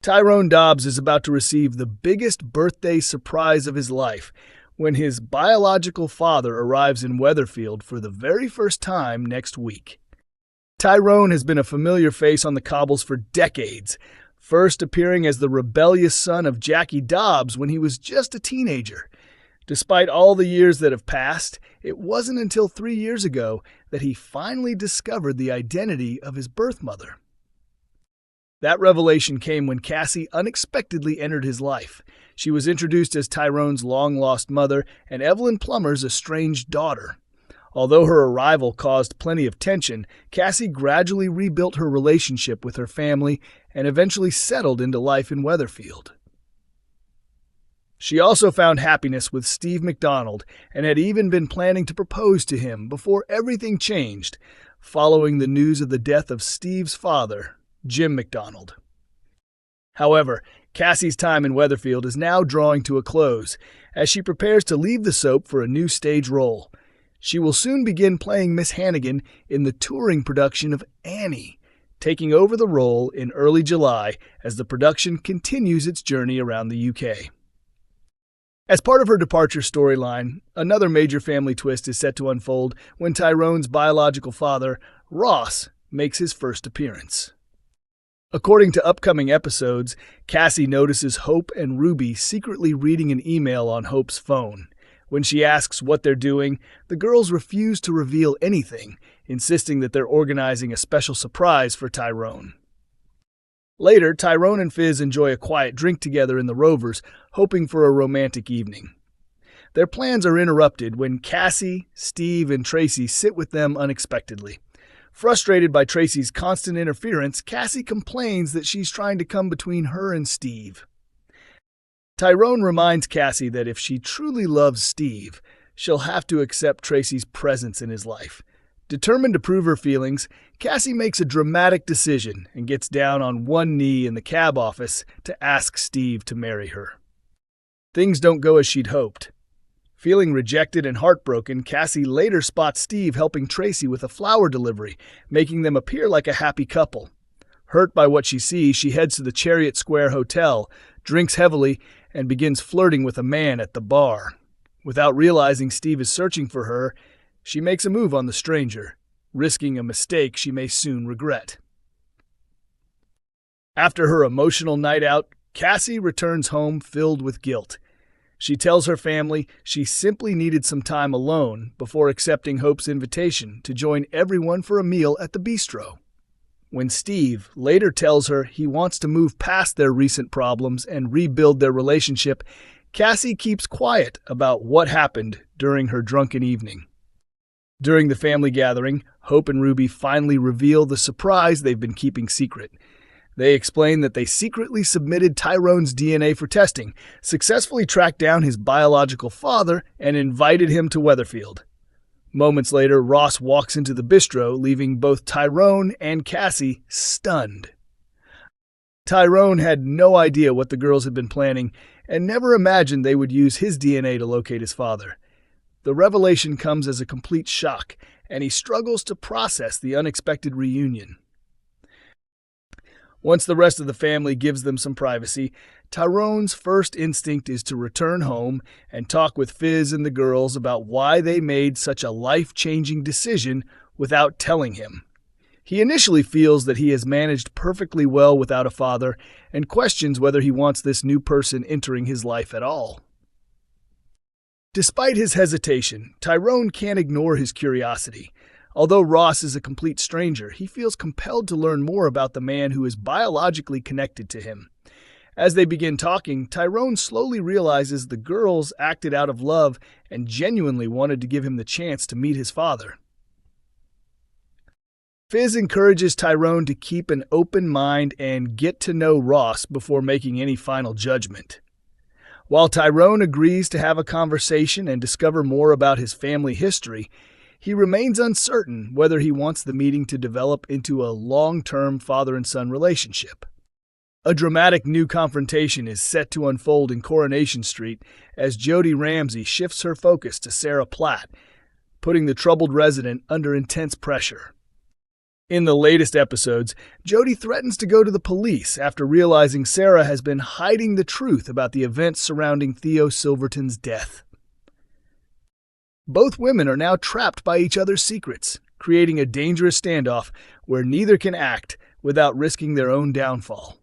Tyrone Dobbs is about to receive the biggest birthday surprise of his life when his biological father arrives in Weatherfield for the very first time next week. Tyrone has been a familiar face on the cobbles for decades, first appearing as the rebellious son of Jackie Dobbs when he was just a teenager. Despite all the years that have passed, it wasn't until 3 years ago that he finally discovered the identity of his birth mother. That revelation came when Cassie unexpectedly entered his life. She was introduced as Tyrone's long-lost mother and Evelyn Plummer's estranged daughter. Although her arrival caused plenty of tension, Cassie gradually rebuilt her relationship with her family and eventually settled into life in Weatherfield. She also found happiness with Steve McDonald and had even been planning to propose to him before everything changed, following the news of the death of Steve's father, Jim McDonald. However, Cassie's time in Weatherfield is now drawing to a close as she prepares to leave the soap for a new stage role. She will soon begin playing Miss Hannigan in the touring production of Annie, taking over the role in early July as the production continues its journey around the UK. As part of her departure storyline, another major family twist is set to unfold when Tyrone's biological father, Ross, makes his first appearance. According to upcoming episodes, Cassie notices Hope and Ruby secretly reading an email on Hope's phone. When she asks what they're doing, the girls refuse to reveal anything, insisting that they're organizing a special surprise for Tyrone. Later, Tyrone and Fizz enjoy a quiet drink together in the Rovers, hoping for a romantic evening. Their plans are interrupted when Cassie, Steve, and Tracy sit with them unexpectedly. Frustrated by Tracy's constant interference, Cassie complains that she's trying to come between her and Steve. Tyrone reminds Cassie that if she truly loves Steve, she'll have to accept Tracy's presence in his life. Determined to prove her feelings, Cassie makes a dramatic decision and gets down on one knee in the cab office to ask Steve to marry her. Things don't go as she'd hoped. Feeling rejected and heartbroken, Cassie later spots Steve helping Tracy with a flower delivery, making them appear like a happy couple. Hurt by what she sees, she heads to the Chariot Square Hotel, drinks heavily, and begins flirting with a man at the bar. Without realizing Steve is searching for her, she makes a move on the stranger, risking a mistake she may soon regret. After her emotional night out, Cassie returns home filled with guilt. She tells her family she simply needed some time alone before accepting Hope's invitation to join everyone for a meal at the bistro. When Steve later tells her he wants to move past their recent problems and rebuild their relationship, Cassie keeps quiet about what happened during her drunken evening. During the family gathering, Hope and Ruby finally reveal the surprise they've been keeping secret. They explain that they secretly submitted Tyrone's DNA for testing, successfully tracked down his biological father, and invited him to Weatherfield. Moments later, Ross walks into the bistro, leaving both Tyrone and Cassie stunned. Tyrone had no idea what the girls had been planning and never imagined they would use his DNA to locate his father. The revelation comes as a complete shock, and he struggles to process the unexpected reunion. Once the rest of the family gives them some privacy, Tyrone's first instinct is to return home and talk with Fizz and the girls about why they made such a life-changing decision without telling him. He initially feels that he has managed perfectly well without a father and questions whether he wants this new person entering his life at all. Despite his hesitation, Tyrone can't ignore his curiosity. Although Ross is a complete stranger, he feels compelled to learn more about the man who is biologically connected to him. As they begin talking, Tyrone slowly realizes the girls acted out of love and genuinely wanted to give him the chance to meet his father. Fizz encourages Tyrone to keep an open mind and get to know Ross before making any final judgment. While Tyrone agrees to have a conversation and discover more about his family history, he remains uncertain whether he wants the meeting to develop into a long-term father and son relationship. A dramatic new confrontation is set to unfold in Coronation Street as Jody Ramsey shifts her focus to Sarah Platt, putting the troubled resident under intense pressure. In the latest episodes, Jody threatens to go to the police after realizing Sarah has been hiding the truth about the events surrounding Theo Silverton's death. Both women are now trapped by each other's secrets, creating a dangerous standoff where neither can act without risking their own downfall.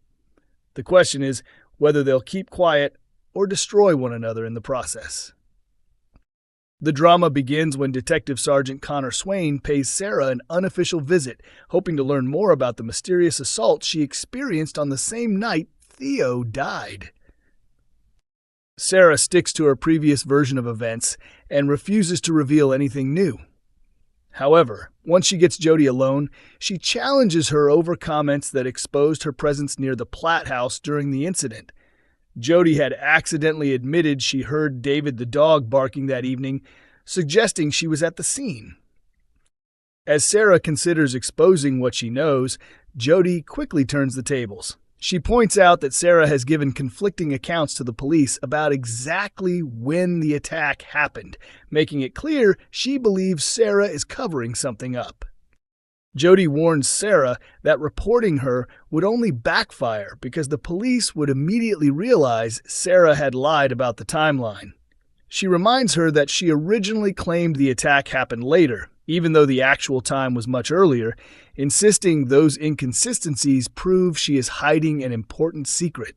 The question is whether they'll keep quiet or destroy one another in the process. The drama begins when Detective Sergeant Connor Swain pays Sarah an unofficial visit, hoping to learn more about the mysterious assault she experienced on the same night Theo died. Sarah sticks to her previous version of events and refuses to reveal anything new. However, once she gets Jody alone, she challenges her over comments that exposed her presence near the Platt house during the incident. Jody had accidentally admitted she heard David the dog barking that evening, suggesting she was at the scene. As Sarah considers exposing what she knows, Jody quickly turns the tables. She points out that Sarah has given conflicting accounts to the police about exactly when the attack happened, making it clear she believes Sarah is covering something up. Jody warns Sarah that reporting her would only backfire because the police would immediately realize Sarah had lied about the timeline. She reminds her that she originally claimed the attack happened later, even though the actual time was much earlier, insisting those inconsistencies prove she is hiding an important secret.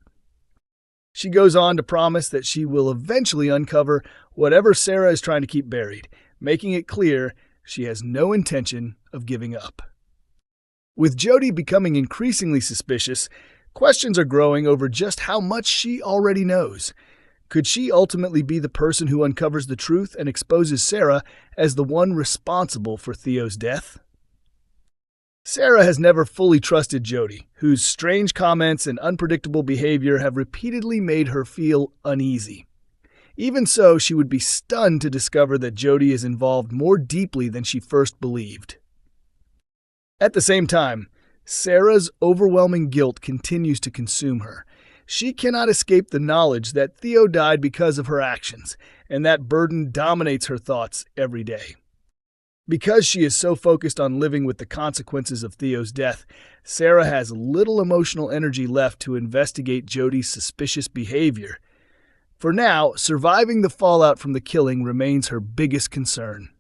She goes on to promise that she will eventually uncover whatever Sarah is trying to keep buried, making it clear she has no intention of giving up. With Jody becoming increasingly suspicious, questions are growing over just how much she already knows. Could she ultimately be the person who uncovers the truth and exposes Sarah as the one responsible for Theo's death? Sarah has never fully trusted Jody, whose strange comments and unpredictable behavior have repeatedly made her feel uneasy. Even so, she would be stunned to discover that Jody is involved more deeply than she first believed. At the same time, Sarah's overwhelming guilt continues to consume her. She cannot escape the knowledge that Theo died because of her actions, and that burden dominates her thoughts every day. Because she is so focused on living with the consequences of Theo's death, Sarah has little emotional energy left to investigate Jody's suspicious behavior. For now, surviving the fallout from the killing remains her biggest concern.